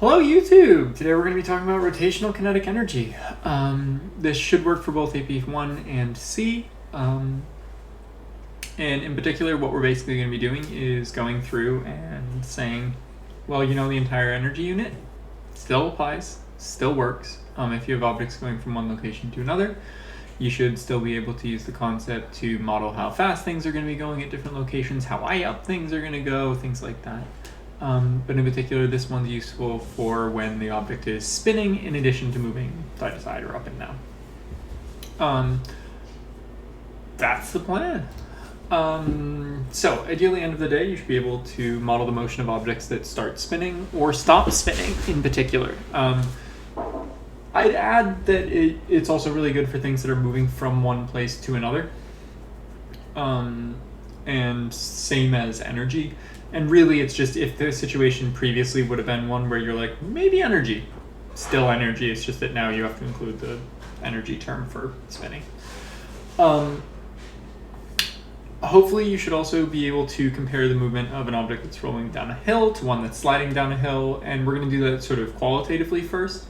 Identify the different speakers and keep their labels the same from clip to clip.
Speaker 1: Hello YouTube! Today we're going to be talking about rotational kinetic energy. This should work for both AP 1 and C. And in particular, what we're basically going to be doing is going through and saying, well, you know, the entire energy unit still applies, still works. If you have objects going from one location to another, you should still be able to use the concept to model how fast things are going to be going at different locations, how high up things are going to go, things like that. But in particular, this one's useful for when the object is spinning in addition to moving side to side or up and down. That's the plan. So ideally, end of the day, you should be able to model the motion of objects that start spinning or stop spinning in particular. I'd add that it's also really good for things that are moving from one place to another. And same as energy. And really, it's just if the situation previously would have been one where you're like, maybe energy, still energy, it's just that now you have to include the energy term for spinning. Hopefully you should also be able to compare the movement of an object that's rolling down a hill to one that's sliding down a hill, and we're going to do that sort of qualitatively first.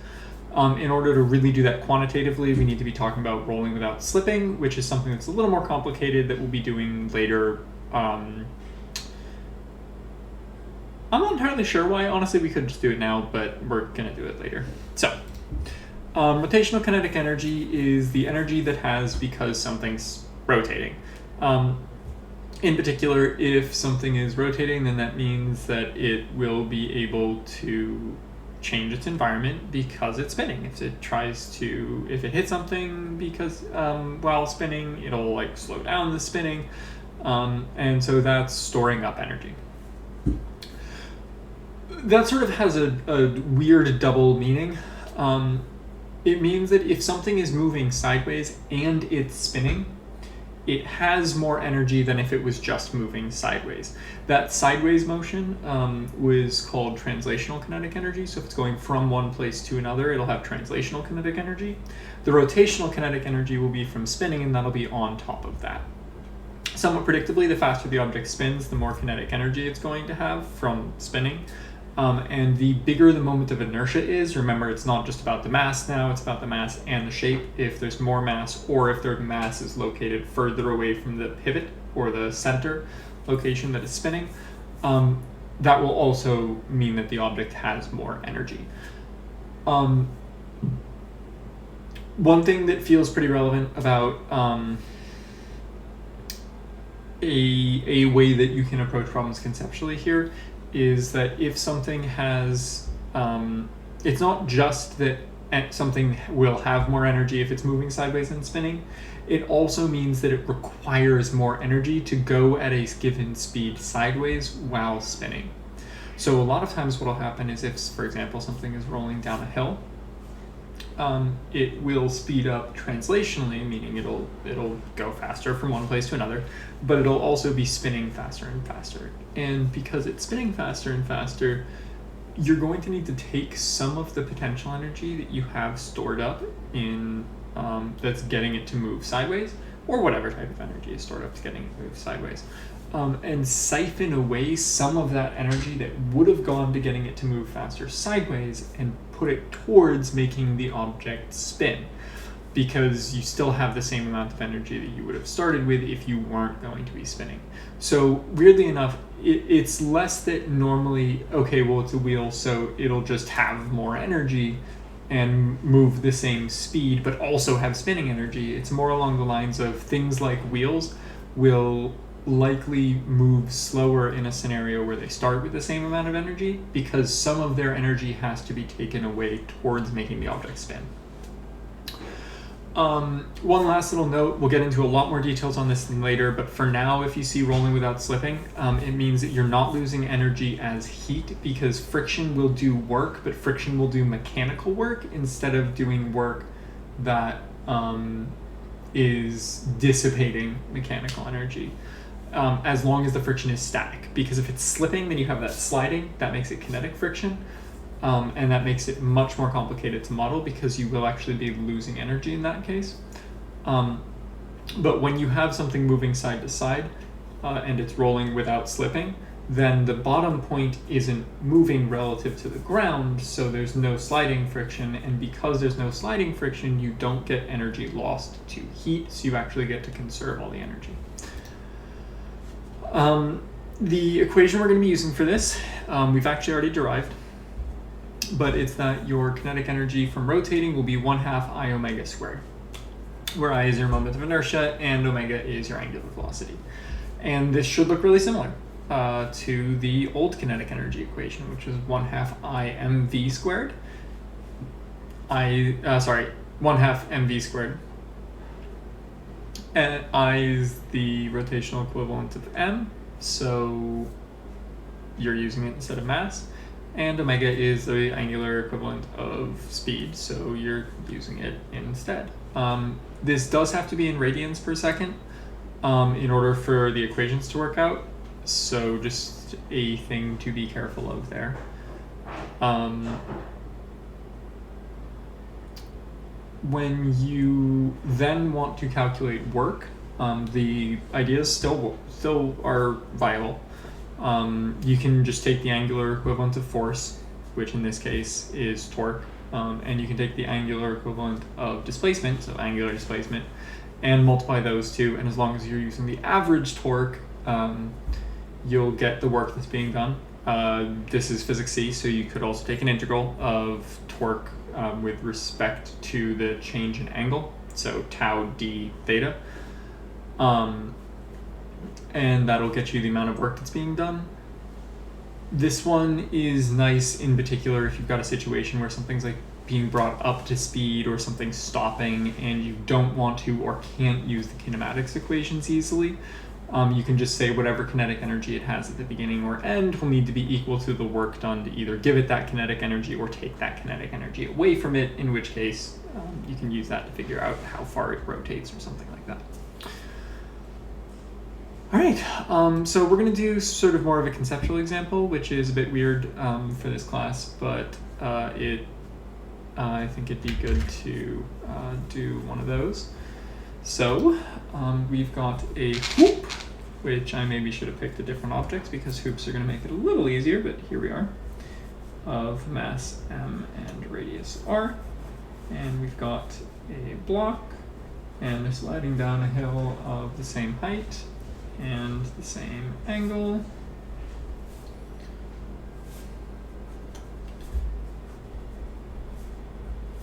Speaker 1: In order to really do that quantitatively, we need to be talking about rolling without slipping, which is something that's a little more complicated that we'll be doing later. I'm not entirely sure why. Honestly, we could just do it now, but we're going to do it later. So, rotational kinetic energy is the energy that has because something's rotating. In particular, if something is rotating, then that means that it will be able to change its environment because it's spinning. If it hits something because while spinning, it'll like slow down the spinning. And so that's storing up energy. That sort of has a weird double meaning. It means that if something is moving sideways and it's spinning, it has more energy than if it was just moving sideways. That sideways motion was called translational kinetic energy. So if it's going from one place to another, it'll have translational kinetic energy. The rotational kinetic energy will be from spinning, and that'll be on top of that. Somewhat predictably, the faster the object spins, the more kinetic energy it's going to have from spinning. And the bigger the moment of inertia is, remember, it's not just about the mass now, it's about the mass and the shape. If there's more mass, or if their mass is located further away from the pivot or the center location that is spinning, that will also mean that the object has more energy. One thing that feels pretty relevant about a way that you can approach problems conceptually here is that if something has, it's not just that something will have more energy if it's moving sideways and spinning, it also means that it requires more energy to go at a given speed sideways while spinning. So a lot of times what will happen is if, for example, something is rolling down a hill, it will speed up translationally, meaning it'll go faster from one place to another, but it'll also be spinning faster and faster. And because it's spinning faster and faster, you're going to need to take some of the potential energy that you have stored up in that's getting it to move sideways, or whatever type of energy is stored up to getting it to move sideways, and siphon away some of that energy that would have gone to getting it to move faster sideways and put it towards making the object spin, because you still have the same amount of energy that you would have started with if you weren't going to be spinning. So weirdly enough, it's less that normally, okay, well, it's a wheel, so it'll just have more energy and move the same speed, but also have spinning energy. It's more along the lines of things like wheels will likely move slower in a scenario where they start with the same amount of energy, because some of their energy has to be taken away towards making the object spin. One last little note, we'll get into a lot more details on this later, but for now, if you see rolling without slipping, it means that you're not losing energy as heat, because friction will do work, but friction will do mechanical work instead of doing work that is dissipating mechanical energy. As long as the friction is static, because if it's slipping, then you have that sliding, that makes it kinetic friction, and that makes it much more complicated to model because you will actually be losing energy in that case. But when you have something moving side to side and it's rolling without slipping, then the bottom point isn't moving relative to the ground, so there's no sliding friction, and because there's no sliding friction, you don't get energy lost to heat, so you actually get to conserve all the energy. The equation we're going to be using for this, we've actually already derived, but it's that your kinetic energy from rotating will be 1/2 I omega squared, where I is your moment of inertia and omega is your angular velocity. And this should look really similar to the old kinetic energy equation, which is 1/2 I mv squared. 1/2 mv squared. And I is the rotational equivalent of m, so you're using it instead of mass. And omega is the angular equivalent of speed, so you're using it instead. This does have to be in radians per second in order for the equations to work out, so just a thing to be careful of there. When you then want to calculate work, the ideas still are viable. You can just take the angular equivalent of force, which in this case is torque, and you can take the angular equivalent of displacement, so angular displacement, and multiply those two, and as long as you're using the average torque, you'll get the work that's being done. This is physics C, so you could also take an integral of torque with respect to the change in angle, so tau d theta. And that'll get you the amount of work that's being done. This one is nice in particular if you've got a situation where something's like being brought up to speed or something's stopping and you don't want to or can't use the kinematics equations easily. You can just say whatever kinetic energy it has at the beginning or end will need to be equal to the work done to either give it that kinetic energy or take that kinetic energy away from it, in which case you can use that to figure out how far it rotates or something like that. All right, so we're going to do sort of more of a conceptual example, which is a bit weird for this class, but I think it'd be good to do one of those. So we've got a hoop, which I maybe should have picked a different object because hoops are going to make it a little easier, but here we are, of mass m and radius r. And we've got a block, and they're sliding down a hill of the same height and the same angle.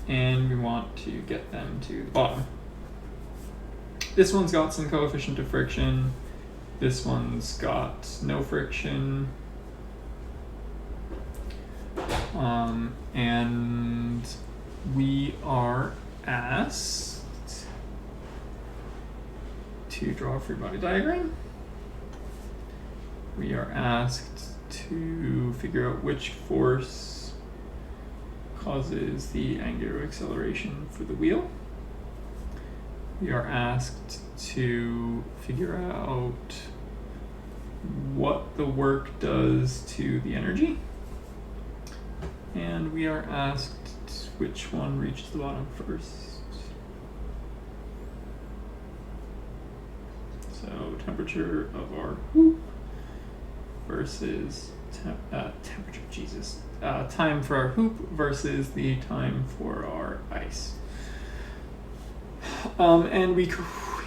Speaker 1: And we want to get them to the bottom. This one's got some coefficient of friction. This one's got no friction. And we are asked to draw a free body diagram. We are asked to figure out which force causes the angular acceleration for the wheel. We are asked to figure out what the work does to the energy. And we are asked which one reaches the bottom first. So temperature of our hoop versus time for our hoop versus the time for our ice. And we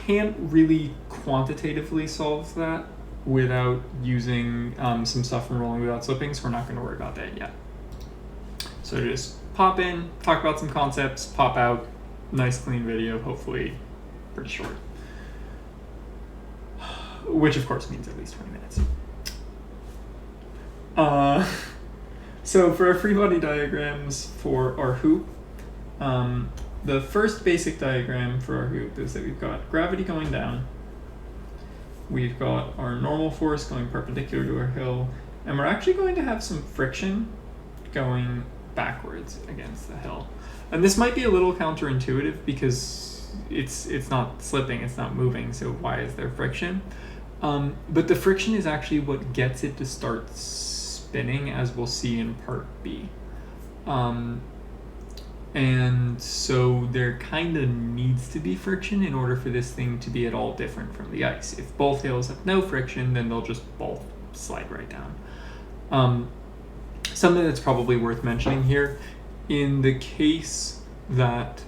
Speaker 1: can't really quantitatively solve that without using some stuff from rolling without slipping, so we're not going to worry about that yet. So just pop in, talk about some concepts, pop out, nice clean video, hopefully pretty short. Which of course means at least 20 minutes. So for our free body diagrams for our hoop, the first basic diagram for our hoop is that we've got gravity going down, we've got our normal force going perpendicular to our hill, and we're actually going to have some friction going backwards against the hill. And this might be a little counterintuitive because it's not slipping, it's not moving, so why is there friction? But the friction is actually what gets it to start spinning, as we'll see in part B. And so there kind of needs to be friction in order for this thing to be at all different from the ice. If both hills have no friction, then they'll just both slide right down. Something that's probably worth mentioning here, in the case that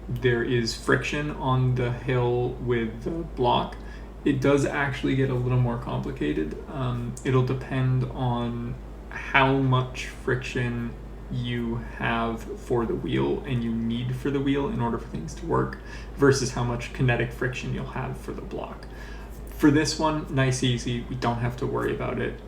Speaker 1: there is friction on the hill with the block, it does actually get a little more complicated. It'll depend on how much friction you have for the wheel and you need for the wheel in order for things to work versus how much kinetic friction you'll have for the block. For this one, nice, easy, we don't have to worry about it.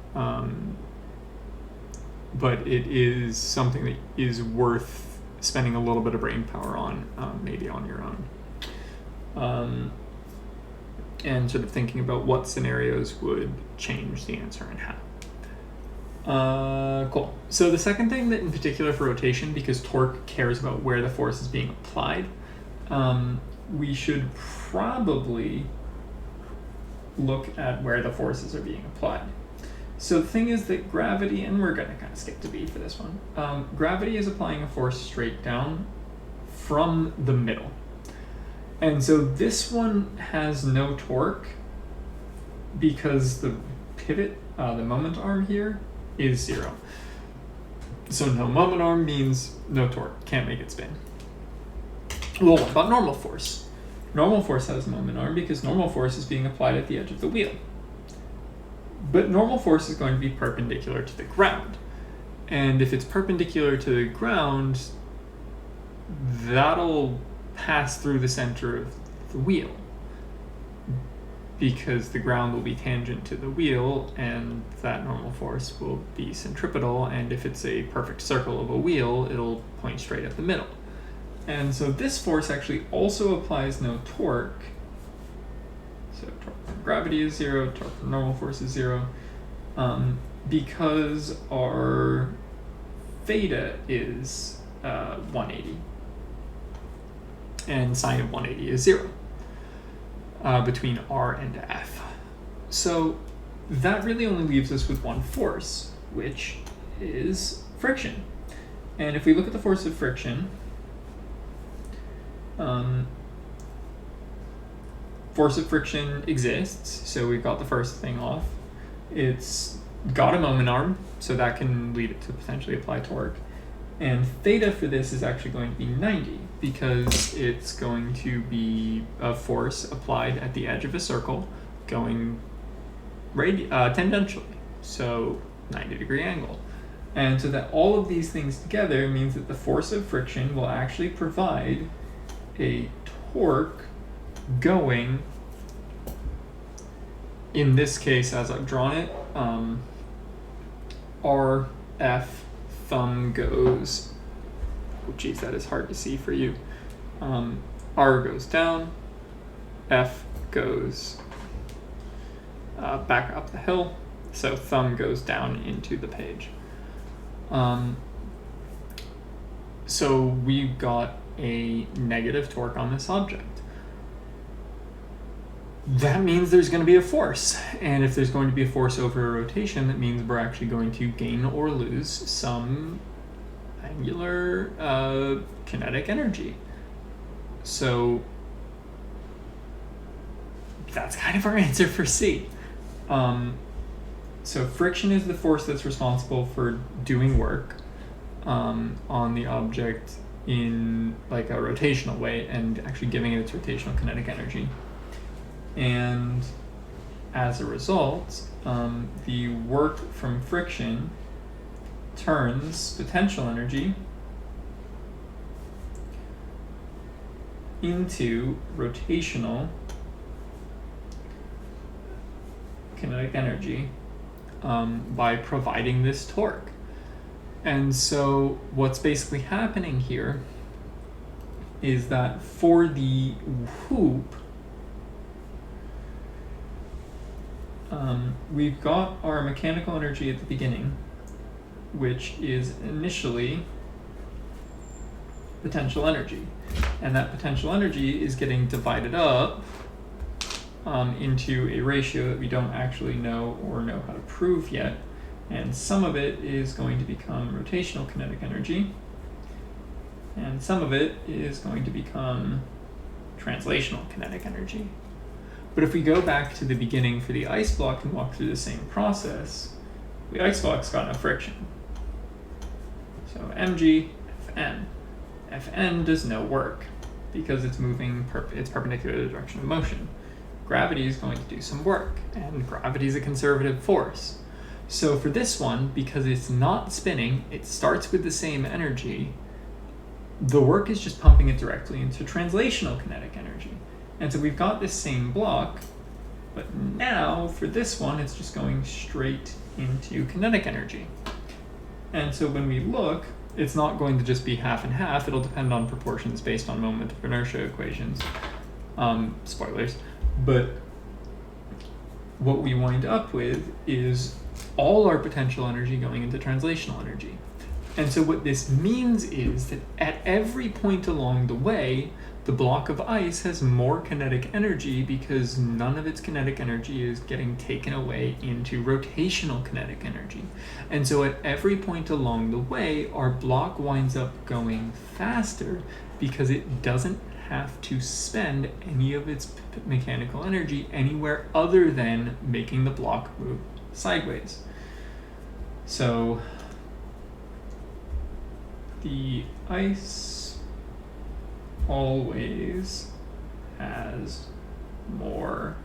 Speaker 1: But it is something that is worth spending a little bit of brain power on, maybe on your own. And sort of thinking about what scenarios would change the answer and how. Cool. So the second thing that in particular for rotation, because torque cares about where the force is being applied, we should probably look at where the forces are being applied. So the thing is that gravity, and we're going to kind of skip to B for this one, gravity is applying a force straight down from the middle. And so this one has no torque because the pivot, the moment arm here, is 0. So no moment arm means no torque, can't make it spin. Well, what about normal force? Normal force has a moment arm because normal force is being applied at the edge of the wheel. But normal force is going to be perpendicular to the ground. And if it's perpendicular to the ground, that'll pass through the center of the wheel because the ground will be tangent to the wheel and that normal force will be centripetal, and if it's a perfect circle of a wheel, it'll point straight at the middle. And so this force actually also applies no torque. So torque from gravity is 0, torque from normal force is 0, because our theta is 180. And sine of 180 is 0 between R and F. So that really only leaves us with one force, which is friction. And if we look at the force of friction, force of friction exists, so we've got the first thing off. It's got a moment arm, so that can lead it to potentially apply torque. And theta for this is actually going to be 90 because it's going to be a force applied at the edge of a circle going tangentially, so 90-degree angle. And so that all of these things together means that the force of friction will actually provide a torque going, in this case as I've drawn it, RF thumb goes, oh geez, that is hard to see for you. R goes down, F goes back up the hill, so thumb goes down into the page. So we've got a negative torque on this object. That means there's going to be a force, and if there's going to be a force over a rotation, that means we're actually going to gain or lose some angular kinetic energy. So that's kind of our answer for C. So friction is the force that's responsible for doing work on the object in like a rotational way and actually giving it its rotational kinetic energy. And as a result, the work from friction turns potential energy into rotational kinetic energy by providing this torque. And so what's basically happening here is that for the hoop, we've got our mechanical energy at the beginning, which is initially potential energy. And that potential energy is getting divided up into a ratio that we don't actually know or know how to prove yet. And some of it is going to become rotational kinetic energy, and some of it is going to become translational kinetic energy. But if we go back to the beginning for the ice block and walk through the same process, the ice block's got no friction. So mg, Fn. Fn does no work because it's moving, it's perpendicular to the direction of motion. Gravity is going to do some work, and gravity is a conservative force. So for this one, because it's not spinning, it starts with the same energy, the work is just pumping it directly into translational kinetic energy. And so we've got this same block, but now for this one, it's just going straight into kinetic energy. And so when we look, it's not going to just be half and half, it'll depend on proportions based on moment of inertia equations. Spoilers. But what we wind up with is all our potential energy going into translational energy. And so what this means is that at every point along the way, the block of ice has more kinetic energy because none of its kinetic energy is getting taken away into rotational kinetic energy. And so at every point along the way, our block winds up going faster because it doesn't have to spend any of its mechanical energy anywhere other than making the block move sideways. So the ice always has more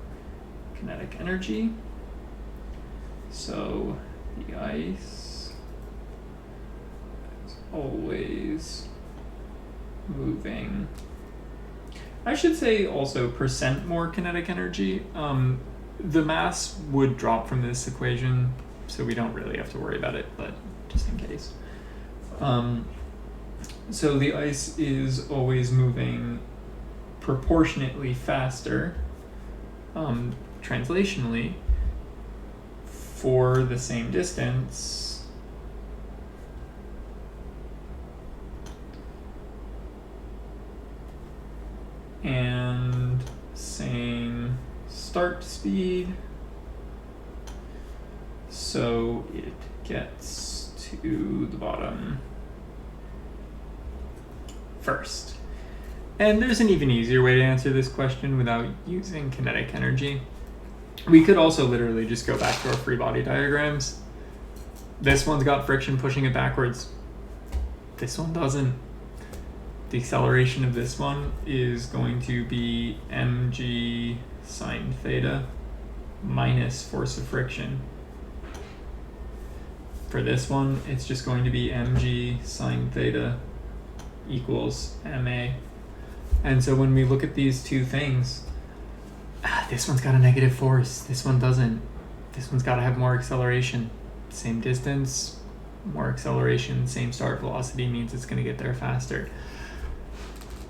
Speaker 1: kinetic energy. So the ice is always moving. I should say also percent more kinetic energy. The mass would drop from this equation, so we don't really have to worry about it, but just in case. So the ice is always moving proportionately faster, translationally, for the same distance and same start speed, so it gets to the bottom first. And there's an even easier way to answer this question without using kinetic energy. We could also literally just go back to our free body diagrams. This one's got friction pushing it backwards. This one doesn't. The acceleration of this one is going to be mg sine theta minus force of friction. For this one, it's just going to be mg sine theta equals ma. And so when we look at these two things, this one's got a negative force, this one doesn't. This one's got to have more acceleration. Same distance, more acceleration, same start velocity means it's going to get there faster.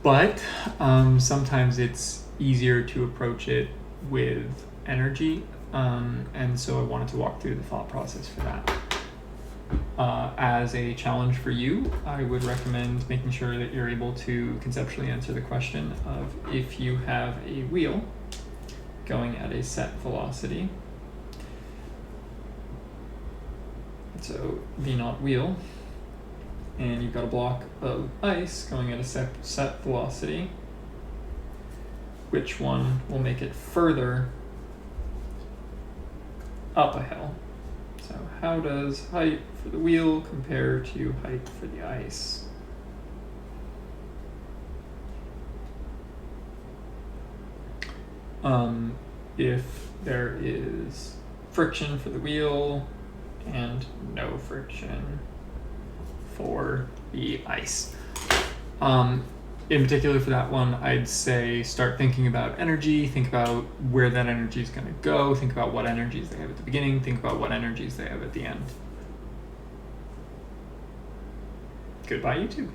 Speaker 1: But sometimes it's easier to approach it with energy, and so I wanted to walk through the thought process for that. As a challenge for you, I would recommend making sure that you're able to conceptually answer the question of if you have a wheel going at a set velocity, so v naught wheel, and you've got a block of ice going at a set velocity, which one will make it further up a hill? So how does height for the wheel compare to height for the ice? If there is friction for the wheel and no friction for the ice. In particular for that one, I'd say start thinking about energy, think about where that energy is going to go, think about what energies they have at the beginning, think about what energies they have at the end. Goodbye, YouTube.